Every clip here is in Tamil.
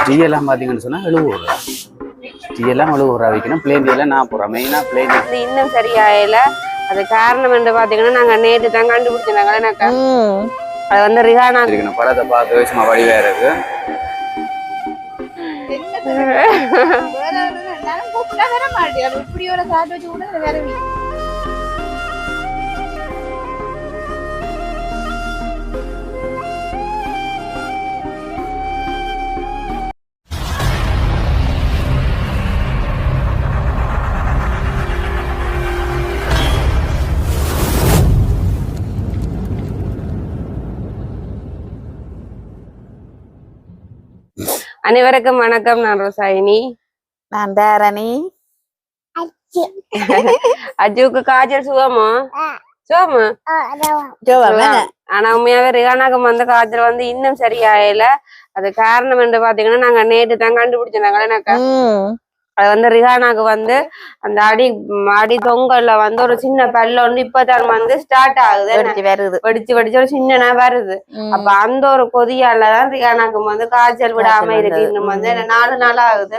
டீ எல்லாம் பாத்தீங்கன்னு சொன்னா 70 ரூபா. டீ எல்லாம் 70 ரூபா விற்கணும். பிளேன் டீ எல்லாம் 40 ரூபா. மெயினா பிளேன் டீ இன்னும் சரியாயில. அது காரணம் என்று பாத்தீங்கன்னா நாங்க நேற்று தான் கண்டுபிடிச்சாங்க. அது வந்து ரிஹானா இருக்கணும். படத்தை பார்க்க சும்மா வடிவா இருக்கு. அனைவருக்கும் வணக்கம். நான் ரோசாயினி. நான் தாரணி. அஜுக்கு காய்ச்சல் சுகமா? சுகமா? ஆனா உண்மையாவே ரிஹானாக்கு வந்த காய்ச்சல் வந்து இன்னும் சரியாயில. அது காரணம் என்று பாத்தீங்கன்னா நாங்க நேற்று தான் கண்டுபிடிச்சாங்க. அது வந்து ரிஹானாக்கு வந்து அந்த அடி தொங்கல்ல வந்து ஒரு சின்ன பல்ல வந்து இப்பதான் வந்து ஸ்டார்ட் ஆகுது, வெடிச்சு ஒரு சின்னனா வருது. அப்ப அந்த ஒரு கொதியாலதான் ரிஹானாக்கு வந்து காய்ச்சல் விடாம இருக்கு. இன்னும் வந்து 4 நாள் ஆகுது.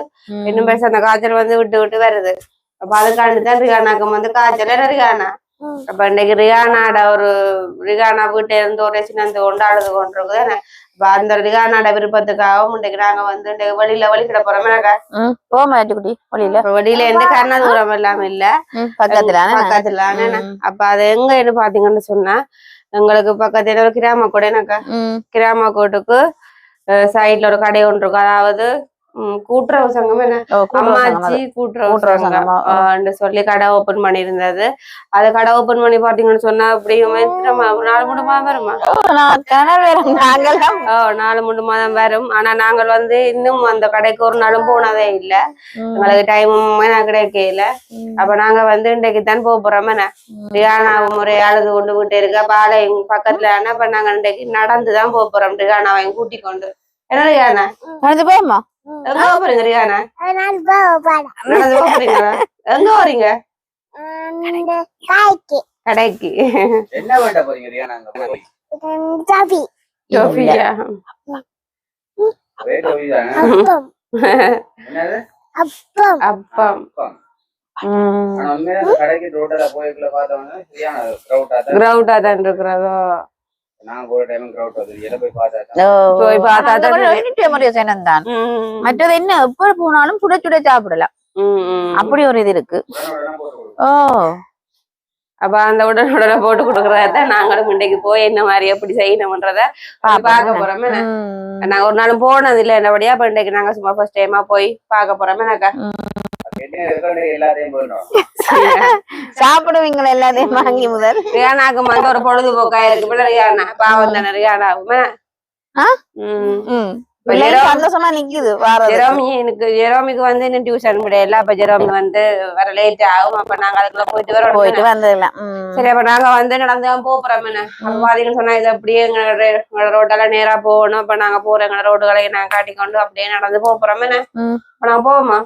இன்னும் பேச அந்த காய்ச்சல் வந்து விட்டு வருது. அப்ப அதுக்காண்டிதான் ரிஹானாக்கு வந்து காய்ச்சல் ரிஹானா. அப்ப இன்னைக்கு ரிஹானா வீட்டுல இருந்து ஒரு சின்ன கொண்டாடுது கொண்டிருக்கு. அந்த ரிஹானாட விருப்பத்துக்காகவும் இன்னைக்கு நாங்க வந்து வெளிக்கிட போறோம். வெளியில இருந்து கர்நாதபுரம் எல்லாம் இல்ல, பக்கத்துல. அப்ப அது எங்க பாத்தீங்கன்னு சொன்னா எங்களுக்கு பக்கத்துல ஒரு கிராம கூட கிராம கோட்டுக்கு சைட்ல ஒரு கடை ஒன்று இருக்கும். அதாவது கூட்டுறவு சங்கம் அம்மாச்சி கூட்டுறவு சங்கம் சொல்லி கடை ஓபன் பண்ணிருந்தது. அது கடை ஓபன் பண்ணி பாத்தீங்கன்னு சொன்னா அப்படியும் 4-3 மாதம் வருமா? 4-3 மாதம் வரும். ஆனா நாங்கள் வந்து இன்னும் அந்த கடைக்கு ஒரு நாளும் போனதே இல்ல. எங்களுக்கு டைமும் கிடைக்கல. அப்ப நாங்க வந்து இன்றைக்கு தான் போறோம். ரிஹானாவும் முறை அழுது கொண்டு விட்டு இருக்க பாலை பக்கத்துல. அப்ப நாங்க இன்றைக்கு நடந்துதான் போறோம் ரிஹானாவையும் கூட்டி கொண்டு. என்ன ரிஹானா நடந்து போமா? எங்க போறீங்க ரிஹானா? நடந்து போறீங்களா? எங்க போறீங்க? கடைக்கு. என்ன வேண்ட போறீங்க ரிஹானா? ஜோபியா அப்பம். கடைக்கு ரோட்ல போய்க்குள்ள பார்த்தவங்க சரியான கிரவுட்டா தான் இருக்கிறதோ. மற்றது என்ன எப்ப போனாலும் சுட சுட சாப்பிடலாம். அப்படி ஒரு இது இருக்கு. அப்ப அந்த உடனே போட்டு கொடுக்கறத நாங்களும் இன்றைக்கு போய் என்ன மாதிரி எப்படி செய்யணும்ன்றத பார்க்க போறோமே. நாங்க ஒரு நாளும் போனது இல்லை என்னபடியா. அப்ப இன்றைக்கு நாங்க சும்மா ஃபர்ஸ்ட் டைமா போய் பார்க்க போறோமே. சாப்பிடுவீங்களா எல்லாத்தையும் வாங்கி முதல்? ரிஹானாக்கு வந்து ஒரு பொழுதுபோக்கா இருக்கு. ரிஹானா பாவம் தானே ரிஹானாவுமே. சந்தோஷமா நிக்குது. ஜெரோமிக்கு வந்து இன்னும் டியூஷன் முடியல. அப்ப ஜெரோமி வந்து வர லேட் ஆகும். அப்ப நாங்க அதுக்குள்ள போயிட்டு வந்துடலாம். சரி, அப்ப நாங்க வந்து நடந்துதான் போறோம். பாத்தீங்கன்னு சொன்னா இது அப்படியே எங்களோட ரோட்டெல்லாம் நேரா போகணும். அப்ப நாங்க போற எங்களோட ரோடுகளை நாங்க காட்டிக்கொண்டு அப்படியே நடந்து போறோம். நாங்க போவோமா?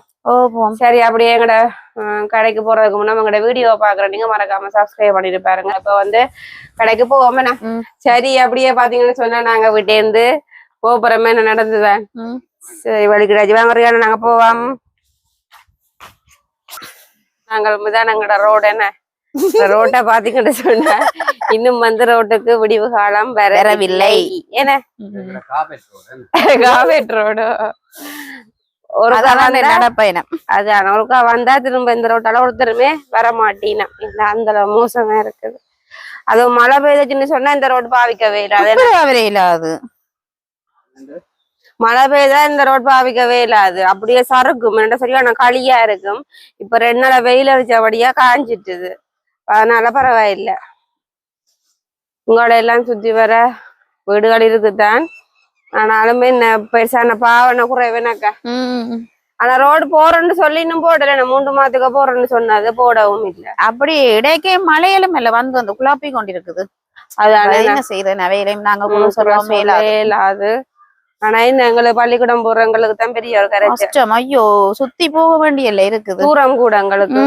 சரி, அப்படியே எங்கட கடைக்கு போறதுக்கு முன்னாடி எங்களோட வீடியோ பாக்குறேன். நீங்க மறக்காம சப்ஸ்கிரைப் பண்ணிட்டு பாருங்க. இப்ப வந்து கடைக்கு போவோம். சரி, அப்படியே பாத்தீங்கன்னு சொன்னா நாங்க வீட்டே இருந்து போறோமே. என்ன நடந்துதான். சரி, வலிக்கிறாச்சு வாங்க ரிஹானா நாங்க போவோம். நாங்கள் எங்கட ரோடு என்ன ரோட்டை பாத்தீங்கன்னு சொன்னா இன்னும் வந்து ரோட்டுக்கு விடிவு காலம் வரவில்லை. என்ன காவேட் ரோடு ஒரு நடப்பயணம். அதான் ஒருக்கா வந்தா திரும்ப இந்த ரோட்டால ஒருத்தருமே வர மாட்டீனா. இல்ல அந்த மோசமா இருக்குது. அதுவும் மழை பெய்துச்சுன்னு சொன்னா இந்த ரோடு பாவிக்கவே இல்லாது. மழை பெய்தா இந்த ரோட் பாவிக்கவே இல்லாது. அப்படியே சறுக்கும். சரியான களியா இருக்கும். இப்ப 2 நாள் வெயில் அடிச்சபடியா காஞ்சிட்டுது. அதனால பரவாயில்லை. உங்களோட எல்லாம் சுத்தி வர வீடுகள் இருக்குதான். ஆனாலுமே பெருசான பாவனை குறைவேனாக்கா. ஆனா ரோடு போறேன்னு சொல்லி இன்னும் போடல. 3 மாதத்துக்கு போறேன்னு சொன்னது போடவும் இல்லை. அப்படி இடைக்கே மழையிலும் இல்ல வந்து வந்து குழப்பி கொண்டிருக்குது. அதான் என்ன செய்யறேன் அவையிலையும் நாங்க சொல்லாது. ஆனா இந்த எங்களுக்கு பள்ளிக்கூடம் போறவங்களுக்கு தான் பெரிய ஒரு கஷ்டம். ஐயோ, சுத்தி போக வேண்டியல இருக்குது. தூரம் கூட எங்களுக்கு.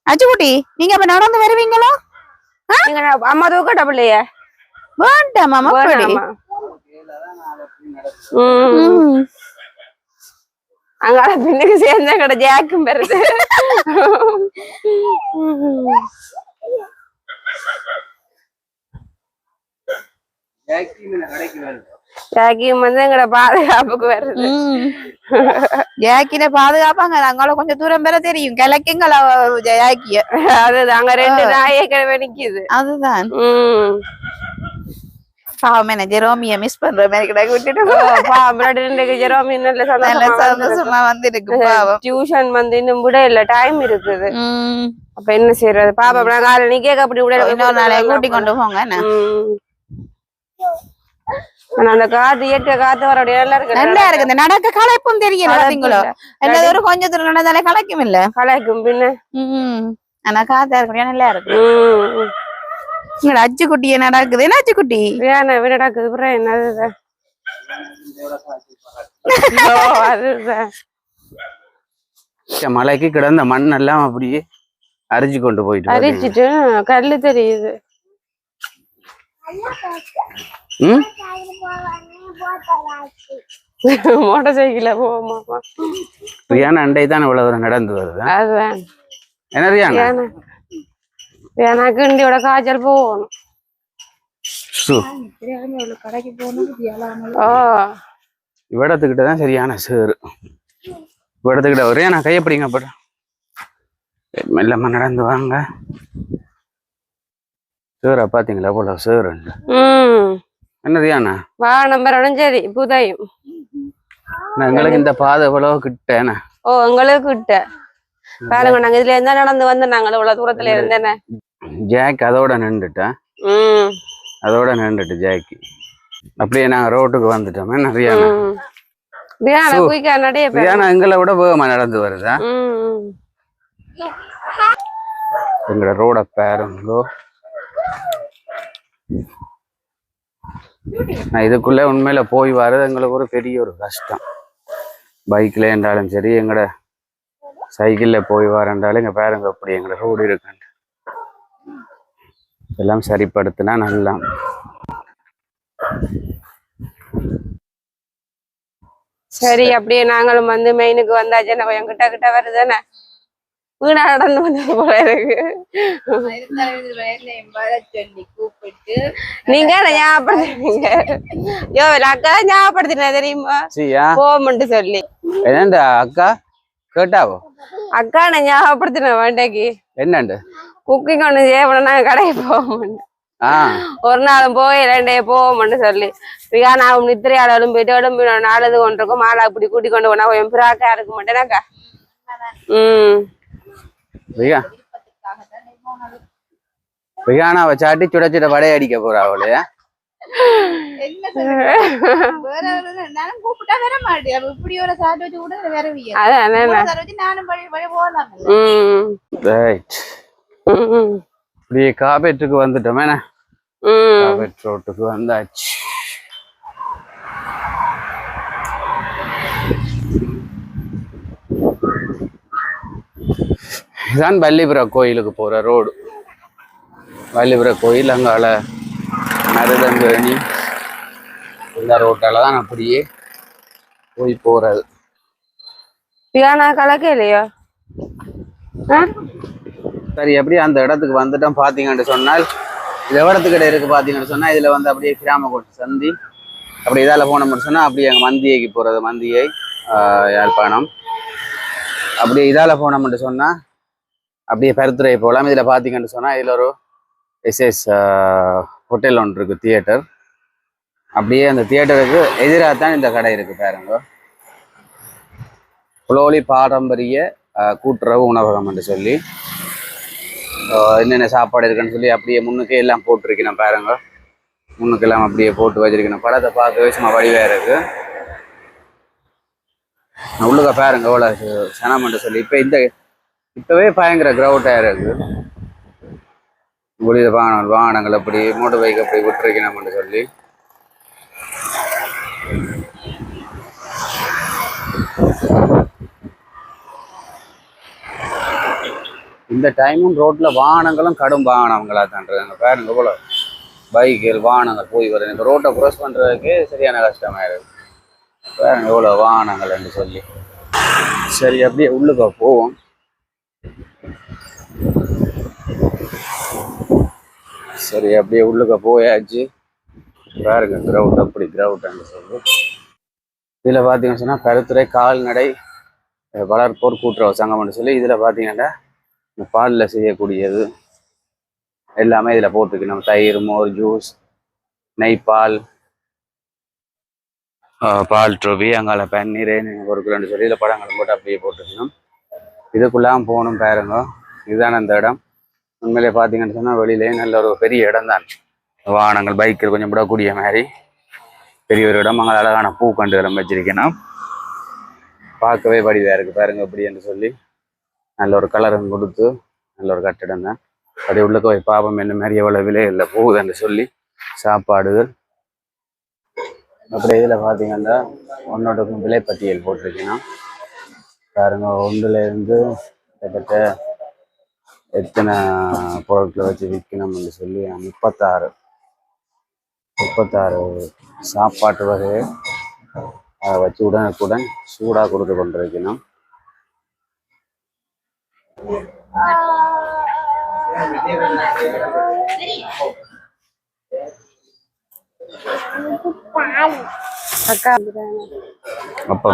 அச்சுக்குட்டி, நீங்க அப்ப நடந்து வருவீங்களா? அம்மா தூக்கட்ட பிள்ளைய வேண்டாமா? அங்கால பின்னுக்கு சேர்ந்தா கடை ஜாக்கும் பெறுது. ஜாக்கியும் வந்து எங்கட பாதுகாப்புக்கு வருது. ஜாக்கின பாதுகாப்பாங்க அங்கால கொஞ்சம் தூரம் பெற தெரியும் கிழக்குங்கள ஜாக்கிய. அதுதான் அங்க 2 நாயே கிழமை நிக்குது. அதுதான் பாவம் என்ன ஜெரோமிய மிஸ் பண்ற மாதிரி கிடக்கு விட்டுட்டு ஜெரோமி நல்ல சந்தோஷமா வந்து இருக்கு பாவம். டியூஷன் வந்து இன்னும் விட இல்ல டைம் இருக்குது. அப்ப என்ன செய்யறது பாப்பா காலை நீ கேட்க அப்படி விட இன்னொரு நாளை கூட்டி கொண்டு போங்க. ஆனா அந்த காத்து இயற்கை காத்து வர நல்லா இருக்கு. நல்லா இருக்கு. இந்த நடக்க களைப்பும் தெரியல பாத்தீங்களோ. எல்லாரும் ஒரு கொஞ்சம் தூரம் நடந்தாலே களைக்கும் இல்ல களைக்கும் பின்ன. ஆனா காத்தா இருக்கு நல்லா இருக்கு. இங்க அச்சு குட்டி என்ன நடக்குது? என்ன அச்சு குட்டி நடக்குது அப்புறம் என்னது மலைக்கு கிடந்த மண் எல்லாம் அப்படியே அரிச்சு கொண்டு போயிட்டு அரிச்சிட்டு கல்லு தெரியுது. மோட்டார் சைக்கிள்ல போவோமா? ரியானா அண்டை தான் இவ்வளவு தூரம் நடந்து வருது. அதுதான் என்ன ரியானா எனக்கு இண்டியோட காய்ச்சல் போகணும். கடைக்கு போகணும். இவ்விடத்துக்கிட்டதான் சரியான சேரு. இவ்விடத்துக்கிட்ட ஒரே நான் கையப்படிங்க போட்டேன். மெல்லமா நடந்து வாங்க. சேரா பாத்தீங்களா போல சேரு என்ன ரியானா வா நம்பர் சரி புதையும். எங்களுக்கு இந்த பாதை எவ்வளவு கிட்டேனா? ஓ எங்களுக்கு கிட்ட பாருங்க. நாங்க இதுல இருந்தா நடந்து வந்து நாங்க இவ்வளவு தூரத்துல இருந்தேனே. ஜாக் அதோட நின்றுட்டேன். அதோட நின்றுட்டு ஜாக்கி அப்படியே நாங்க ரோட்டுக்கு வந்துட்டோம். என்ன ரியானா குயிக்கா நடைய ரியானா எங்களை விட வேகமா நடந்து வருதா? எங்களோட ரோட பாருங்கோ. நான் இதுக்குள்ள உண்மையில போய் வர்றது எங்களுக்கு ஒரு பெரிய ஒரு கஷ்டம். பைக்ல என்றாலும் சரி எங்கட சைக்கிள்ல போய் வரேன்றாலும் இங்க பாருங்க அப்படி எங்கட ரோடு இருக்கு. எல்லாம் சரிப்படுத்தினா நல்லா. சரி அப்படியே நாங்களும் வந்து மெயினுக்கு வந்தாச்சு. நம்ம என் கிட்ட வருதுதானே வீணா நடந்து வந்தது போல இருக்கு. நீங்க ஞாபகப்படுத்துறீங்க. அக்கா ஞாபகப்படுத்தினா தெரியுமா போமன்ட்டு சொல்லி. என்னண்டா அக்கா கேட்டாவோ? அக்கா நான் ஞாபகப்படுத்தின வேண்டைக்கு என்னண்டு குக்கிங் ஒண்ணு செய்யணும். நாங்க கடைக்கு போவோம். ஒரு நாளும் போய் 2 போவோம்னு சொல்லி நான் நித்திரையாலும் போயிட்டு எழும்பி நாலது கொண்டிருக்கும். மாலை அப்படி கூட்டி கொண்டு போனா கொஞ்சம் பிராக்கா இருக்க மாட்டேனாக்கா. ரியானாவை சாட்டி சுட சுட வடை அடிக்க போறா அவளையா? காபேட்டுக்கு வந்துட்டோம். காபேட் ரோட்டுக்கு வந்தாச்சு. இதுதான் வள்ளிபுரம் கோயிலுக்கு போற ரோடு. வள்ளிபுரம் கோயில் அங்கால மருதங்கேணி இந்த ரோட்டால தான் அப்படியே போய் போறது. கலக்க இல்லையா? சரி அப்படியே அந்த இடத்துக்கு வந்துட்டோம். பாத்தீங்கன்னு சொன்னால் இது இடத்துக்கிட்ட இருக்கு. பாத்தீங்கன்னு சொன்னா இதுல வந்து அப்படியே கிராமக்கோட்டை சந்தி அப்படி இதால போனோம்னு சொன்னா அப்படியே அங்க மந்தியைக்கு போறது. மந்தியை யாழ்ப்பாணம் அப்படியே இதால போனோம்னு சொன்னா அப்படியே பருத்துறை போகலாம். இதுல பாத்தீங்கன்னு சொன்னா இதுல ஒரு எஸ்எஸ் ஹோட்டல் ஒன்று இருக்கு, தியேட்டர். அப்படியே அந்த தியேட்டருக்கு எதிராக தான் இந்த கடை இருக்கு பாருங்க. புலோலி பாரம்பரிய கூட்டுறவு உணவகம் என்று சொல்லி என்னென்ன சாப்பாடு இருக்குன்னு சொல்லி அப்படியே முன்னுக்கே எல்லாம் போட்டிருக்கணும் பாருங்க. முன்னுக்கெல்லாம் அப்படியே போட்டு வச்சிருக்கணும். படத்தை பார்க்கவே சும்மா வடிவா இருக்கு. உள்ளுக்க பாருங்க எவ்வளோ சனம்னு சொல்லி. இப்பவே பயங்கர கிரௌட்டா இருக்கு. குளிர வாகனங்கள் அப்படி மோட்டர் பைக் அப்படி விட்டுருக்கணும்னு சொல்லி. இந்த டைமும் ரோட்ல வாகனங்களும் கடும் வாகனங்களா தான்றாங்க பாருங்க. போல பைக்குகள் வாகனங்கள் போய் வருது. இந்த ரோட்டை கிராஸ் பண்றதுக்கு சரியான கஷ்டமா இருக்கு பாருங்க எவ்வளவு வாகனங்கள் என்று சொல்லி. சரி அப்படியே உள்ளுக்கா போவோம். சரி அப்படியே உள்ளுக்க போயாச்சு. பாருங்க கிரவுண்ட் அப்படி கிரவுண்ட் சொல்லி இதில் பார்த்தீங்கன்னு சொன்னால் கருத்துறை கால்நடை வளர்ப்போர் கூட்டுறவு சங்கம்னு சொல்லி இதில் பார்த்தீங்கன்னா இந்த பாலில் செய்யக்கூடியது எல்லாமே இதில் போட்டிருக்கணும். தயிர், மோர், ஜூஸ், நெய், பால், பால் ட்ரோபி, அங்கால பன்னீர் பொருட்கள்னு சொல்லி இதில் படங்களும் போட்டு அப்படியே போட்டிருக்கணும். இதுக்குள்ளாம் போகணும் பாருங்க. இதுதானே அந்த இடம். உண்மையிலே பார்த்தீங்கன்னு சொன்னால் வெளியிலே நல்ல ஒரு பெரிய இடம் தான். வாகனங்கள் பைக்கில் கொஞ்சம் விடக்கூடிய மாதிரி பெரிய ஒரு இடம். அங்கே அழகான பூக்கண்டுகளும் வச்சிருக்கணும். பார்க்கவே வடிவாக இருக்குது பாருங்க அப்படி என்று சொல்லி நல்ல ஒரு கலரும் கொடுத்து நல்ல ஒரு கட்டிடம் தான். அப்படியே உள்ளுக்க போய் பாப்பம் என்ன மாதிரி எவ்வளோ விலையில் போகுதுன்னு சொல்லி சாப்பாடுகள். அப்புறம் இதில் பார்த்தீங்கன்னா ஒன்னோடக்கும் விலைப்பட்டியல் போட்டிருக்கணும் பாருங்க. ஒன்றுலேருந்து கிட்டத்தட்ட எத்தனை பொருட்களை வச்சு விற்கணும்னு சொல்லி 36 சாப்பாட்டு வகையை அதை வச்சு உடனுக்குடன் சூடாக கொடுத்து கொண்டிருக்கணும். அப்ப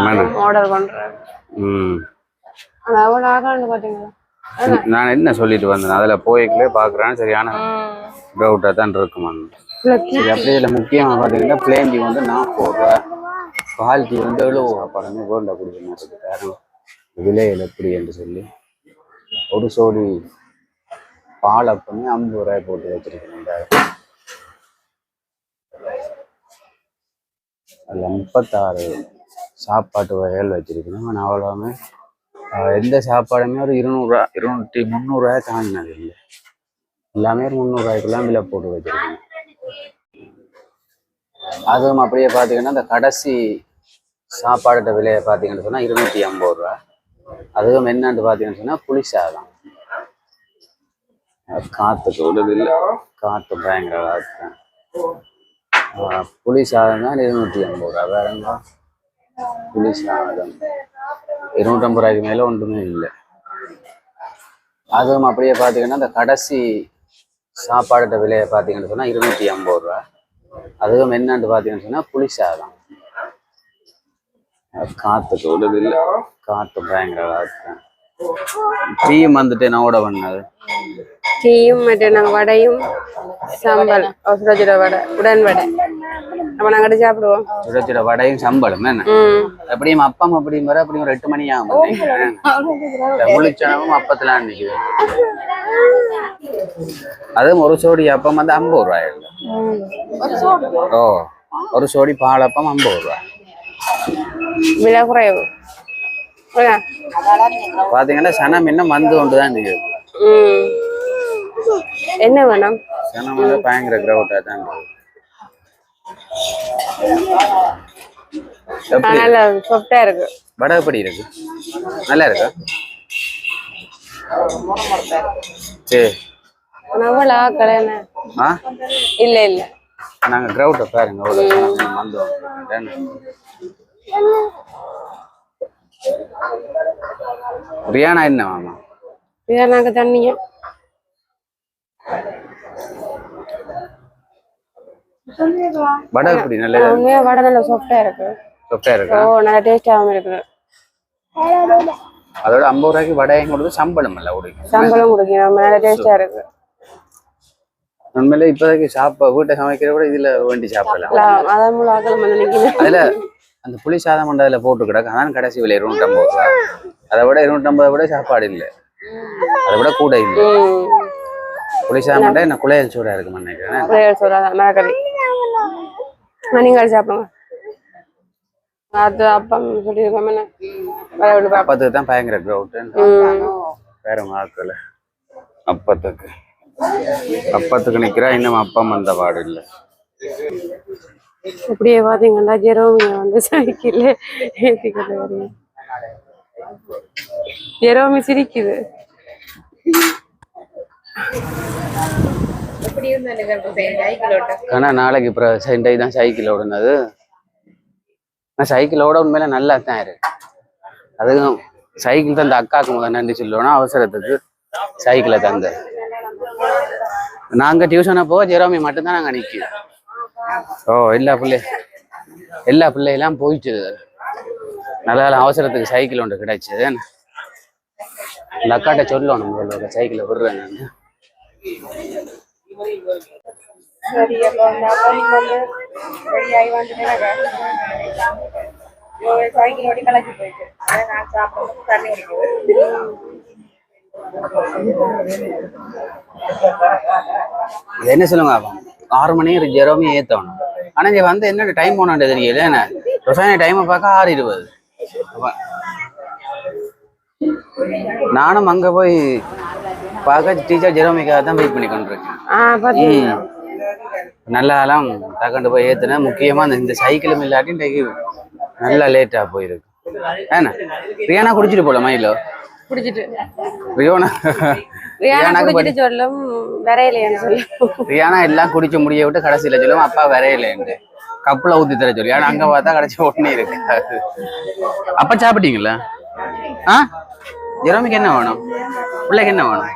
ஆர்டர் பண்றேன். நான் என்ன சொல்லிட்டு வந்தேன் அதுல போய்களே பாக்குறேன். சரியான டவுட்டா தான் இருக்குமான். சரி அப்படியே இதுல முக்கியமா பாத்தீங்கன்னா பிளேன் டீ வந்து 40 ரூபா, பால் டீ வந்து 70 ரூபா. படமே கோல்டா குடிக்கணும் காரணம் விலையில் எப்படி என்று சொல்லி ஒரு சோடி பால் அப்பமே 50 ரூபாய் போட்டு வச்சிருக்கேன். அதில் 36 சாப்பாட்டு வகைகள் வச்சிருக்கணும். ஆனால் அவ்வளோவுமே எந்த சாப்பாடுமே ஒரு 200 ரூபா 300 ரூபாய் தாண்டினது இல்லை. எல்லாமே 300 ரூபாய்க்குலாம் விலை போட்டு வச்சிருக்கணும். அதுவும் அப்படியே பார்த்தீங்கன்னா இந்த கடைசி சாப்பாடு விலையை பார்த்தீங்கன்னு சொன்னால் 250 ரூபா. அதுவும் என்னன்னு பார்த்தீங்கன்னு சொன்னால் புளி சாதம். காற்றுக்கு விடுதில்லை, காற்று பயங்கர காற்று. புளி சாதம் தான் 250 ரூபா. வேறங்க புளி சாதம் 250 ரூபாய்க்கு மேலே ஒன்றுமே இல்லை. அதுவும் அப்படியே பார்த்தீங்கன்னா இந்த கடைசி சாப்பாடு விலையை பார்த்தீங்கன்னு சொன்னால் 250 ரூபா. அதுவும் என்னன்னு பார்த்தீங்கன்னு சொன்னால் புளி சாதம். காற்றுக்கு விடுதில்லை, காற்று பயங்கர காற்று. டீயும் வந்துட்டு நான் ஓட பண்ணது டீயும் மற்றும் நாங்கள் வடையும் சம்பல் சுட வடை உடன் வடை நம்ம நாங்கள் சாப்பிடுவோம். சுட வடையும் சம்பளம் என்ன எப்படியும் அப்பம் அப்படியும் வர அப்படியும் ஒரு 8 மணி ஆகும். முழிச்சனமும் அப்பத்துல நிற்குது. அதுவும் ஒரு சோடி அப்பம் வந்து 50 ரூபாய். ஓ ஒரு சோடி பால் அப்பம் 50 ரூபாய். விலை குறைவு பாத்தீங்கன்னா சனம் இன்னும் வந்து கொண்டுதான் இருக்குது. என்ன வேணும் சனம் வந்து பயங்கர கிரவுட்டா தான் நல்ல சாஃப்டா இருக்கு. வடை எப்படி இருக்கு? நல்லா இருக்கா? சரி நவலா கல்யாண இல்ல இல்ல நாங்க கிரவுட்டை பாருங்க வந்தோம். ரியானா என்ன மாமா? ரியானாக்கு தண்ணியா வடை எப்படி? நல்ல வடை நல்ல சாஃப்டா இருக்கு. சாஃப்டா இருக்கு. ஓ நல்ல டேஸ்டாவும் இருக்கு. அதோட 50 ரூபாய்க்கு வடையும் கொடுத்து சம்பளம் இல்ல கொடுக்கும். சம்பளம் கொடுக்கும். நல்ல டேஸ்டா இருக்கு. உண்மையிலே இப்போதைக்கு வீட்டை சமைக்கிற கூட இதுல வேண்டி சாப்பிடலாம். அதான் மூலம் வந்து நிற்கணும். அதுல அந்த புளி சாதம் அதுல போட்டு கிடக்கு. அதான் கடைசி விலை 250 ரூபா. அதை விட 250 விட சாப்பாடு இல்லை, அதை விட கூட இல்லை. புளி சாதம் என்ன குளையல் சூடா இருக்கு நினைக்கிறேன். குளையல் சூடா மரக்கறி நீங்கள் சாப்பிடுங்க. அது அப்பம் சொல்லியிருக்கோம். அப்பத்துக்கு தான் பயங்கர கிரவுட் வேற மாக்கல. அப்பத்துக்கு நிக்கிறா. இன்னும் அப்பம் அந்த பாடு இல்லை. அப்படியே பாத்தீங்கன்னா ஜெரோமியா வந்து சைக்கிள் ஏத்திக்கிட்டு வருது. ஜெரோமி சிரிக்குது. ஆனா நாளைக்கு சென்டை தான் சைக்கிள் ஓடுனது. சைக்கிளோட உண்மையில நல்லா தான் இருக்கு. அதுவும் சைக்கிள் தந்த அக்காவுக்கு முதல் நன்றி சொல்லணும், அவசரத்துக்கு சைக்கிளை தந்த. நாங்க டியூஷனை போக ஜெரோமி மட்டும்தான் நாங்க நிற்கிறோம். ஓ எல்லா பிள்ளையெல்லாம் போயிட்டு நல்ல அவசரத்துக்கு சைக்கிள் ஒன்று கிடைச்சது. இந்த அக்காட்ட சொல்லணும் முதல்ல சைக்கிளை விடுறேன் நான். என்ன சொல்லுங்க, 6 மணி ஜெரோமி ஏத்தணும். ஆனா இங்க வந்து என்ன டைம் போனான்னு தெரியல. என்ன ரசாயன டைமை பார்க்க 6:20. நானும் அங்க போய் பார்க்க டீச்சர் ஜெரோமிக்காக தான் வெயிட் பண்ணி கொண்டிருக்கேன். நல்லாலாம் தகண்டு போய் ஏத்துனேன். முக்கியமா இந்த சைக்கிளும் இல்லாட்டி நல்லா லேட்டா போயிருக்கு. ஏன்னா ரியானா குடிச்சிட்டு போல மயிலோ ரியானா எல்லாம் குடிச்சு முடிய விட்டு கடைசியில சொல்லுவோம் அப்பா வரையிலேன்னு கப்புல ஊத்தி தர சொல்லி. ஆனா அங்க பார்த்தா கடைசி ஒண்ணு இருக்கு. அப்ப சாப்பிட்டீங்களா? ஜெரோமிக்கு என்ன வேணும், பிள்ளைக்கு என்ன வேணும்?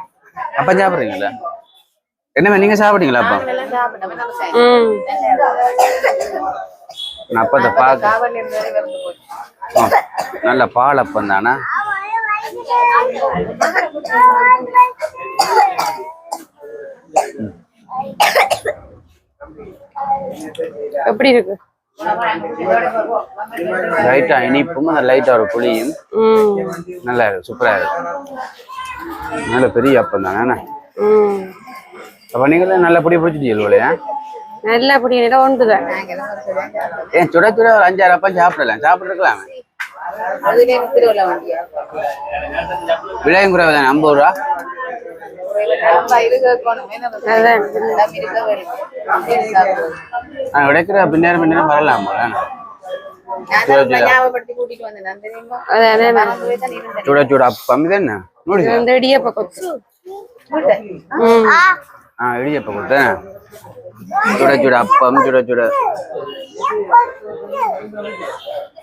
அப்ப சாப்பிடுறீங்களா? என்ன நீங்க சாப்பிட்டீங்களா? அப்பா நான் அப்ப பாக்க நல்ல பால் அப்பம் தானா? எப்படி இருக்கு? லைட்டா இனிப்பும் அந்த லைட்டா ஒரு புளியும் நல்லா இருக்கு, சூப்பரா இருக்கு. நல்ல பெரிய அப்பம் தானே. அப்ப நீங்களும் நல்ல பொடி பிடிச்சிட்டீங்களா? நல்ல பொடி ஒன்றுதான். ஏன் சுட சுட ஒரு 5-6 அப்பம் சாப்பிடலாம், சாப்பிட்டுருக்கலாமே. விலையும் குறைவு தானே, 50 ரூபா. உடைக்கிற பின்னேரம் வரலாம். சுட சுட அப்பம் இது என்ன இடியப்ப கொத்து. இடியப்ப கொத்து சுட சுட அப்பம்,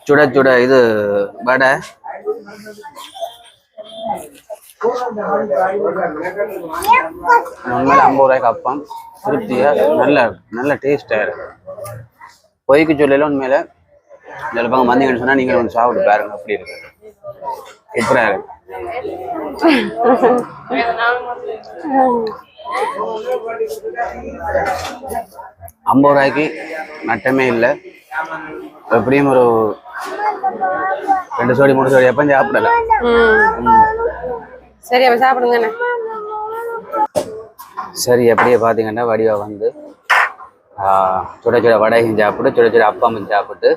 சுட சுட இது வடை. உண்மையில 50 ரூபாய்க்கு அப்பம் திருப்தியா நல்ல டேஸ்டா இருக்கு. பொய்க்கு சொல்லல உண்மையில சில பக்கம் வந்தீங்கன்னு சொன்னா நீங்க வந்து சாப்பிட்டு பாருங்க, அப்படி இருக்கு, சூப்பரா இருக்கு. 50 ரூபாய்க்கு நட்டமே இல்லை. எப்படியும் ஒரு 2 சோடி 3 சோடி எப்ப சாப்பிடலாம். சரி அப்ப சாப்பிடுங்க. சரி அப்படியே பாத்தீங்கன்னா வடிவா வந்து சுட சுட வடையும் சாப்பிட்டு சுட சுட அப்பமும் சாப்பிட்டு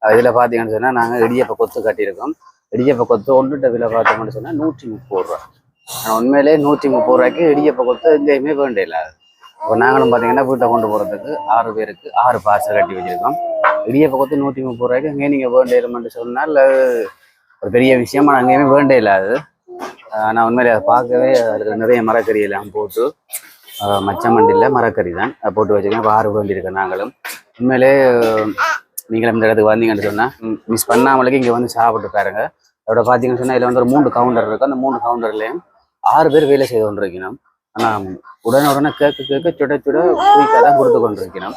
இதுல பாத்தீங்கன்னு சொன்னா நாங்க இடியப்ப கொத்து கட்டியிருக்கோம். இடியப்ப கொத்து ஒன்றுட்ட விலை பார்த்தோம்னு சொன்னா 130 ரூபா. உண்மையிலே 130 ரூபாய்க்கு இடியப்ப கொத்து எங்கேயுமே வேண்டிய இல்லாது. இப்போ நாங்களும் பார்த்தீங்கன்னா வீட்டை கொண்டு போகிறதுக்கு 6 பேருக்கு 6 பார்சல் கட்டி வச்சிருக்கோம். இடியப்ப கொத்து 130 ரூபாய்க்கு எங்கேயும் நீங்கள் வேண்டியதுமென்று சொன்னால் ஒரு பெரிய விஷயமா நான் எங்கேயுமே வேண்டிய இல்லாது. நான் உண்மையிலே அதை பார்க்கவே அதுக்கு நிறைய மரக்கறி எல்லாம் போட்டு மச்சமண்டியில் மரக்கறி தான் போட்டு வச்சுருக்கேன். 6 வேண்டியிருக்கேன் நாங்களும். உண்மையிலே நீங்களும் இந்த இடத்துக்கு வந்தீங்கன்னு சொன்னால் மிஸ் பண்ணாமலுக்கு இங்கே வந்து சாப்பிட்டு பாருங்க. அதோட பார்த்தீங்கன்னு சொன்னால் இதில் வந்து ஒரு 3 கவுண்டர் இருக்குது. அந்த 3 கவுண்டர்லேயும் 6 பேர் வேலை செய்து கொண்டிருக்கணும். ஆனால் உடனே கேட்க சுட சுட குயிக்காக தான் கொடுத்து கொண்டிருக்கணும்.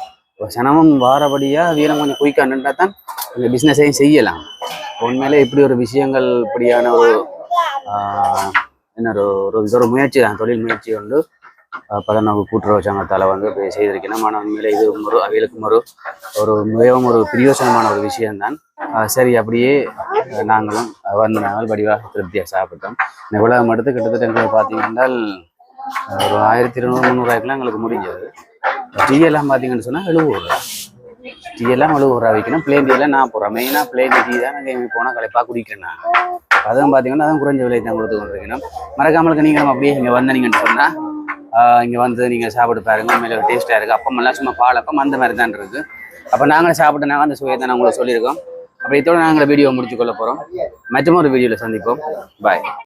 சனமும் வாரபடியாக வீரம் கொஞ்சம் குயிக்காக நின்றா தான் இந்த பிஸ்னஸையும் செய்யலாம். உண்மையிலே இப்படி ஒரு விஷயங்கள் இப்படியான ஒரு ஒரு முயற்சி தான், தொழில் முயற்சி வந்து பதனவு கூட்டுறவு சங்கத்தால் வந்து செய்திருக்கணும். ஆனால் உண்மையிலே இது அவைகளுக்கும் ஒரு மிகவும் ஒரு பிரயோசனமான ஒரு விஷயம்தான். சரி அப்படியே நாங்களும் வந்து நாங்கள் வடிவாக திருப்தியாக சாப்பிட்டோம். இந்த உலகம் எடுத்து கிட்டத்தட்ட எங்களுக்கு பார்த்தீங்கன்னா ஒரு 1200-300 ரூபாய்க்குலாம் எங்களுக்கு முடிஞ்சது. டீ எல்லாம் பார்த்தீங்கன்னு சொன்னால் 70 ரூபா. டீ எல்லாம் 70 ரூபா வைக்கணும். பிளேன் டீ எல்லாம் 40 ரூபா. மெயினாக பிளேன் டீ தான் நாங்கள் போனால் களைப்பாக குடிக்கிறேன். நான் அதுவும் பார்த்தீங்கன்னா அதுவும் குறைஞ்ச விலை தான் கொடுத்து கொண்டிருக்கணும். மறக்காமலுக்கு நீங்கள் அப்படியே இங்கே வந்தீங்கன்னு சொன்னால் இங்கே வந்து நீங்கள் சாப்பிட்டு பாருங்க. உண்மையில ஒரு டேஸ்ட்டாக இருக்குது. அப்பமெல்லாம் சும்மா பாலப்பம் அந்த மாதிரி தான் இருக்குது. அப்போ நாங்களும் சாப்பிட்டோன்னாங்க அந்த சுவையை தான் நான் உங்களுக்கு சொல்லியிருக்கோம். அப்படி இதோட நாங்கள் வீடியோ முடிச்சு கொள்ள போகிறோம். மற்றொரு வீடியோவில் சந்திப்போம். பாய்.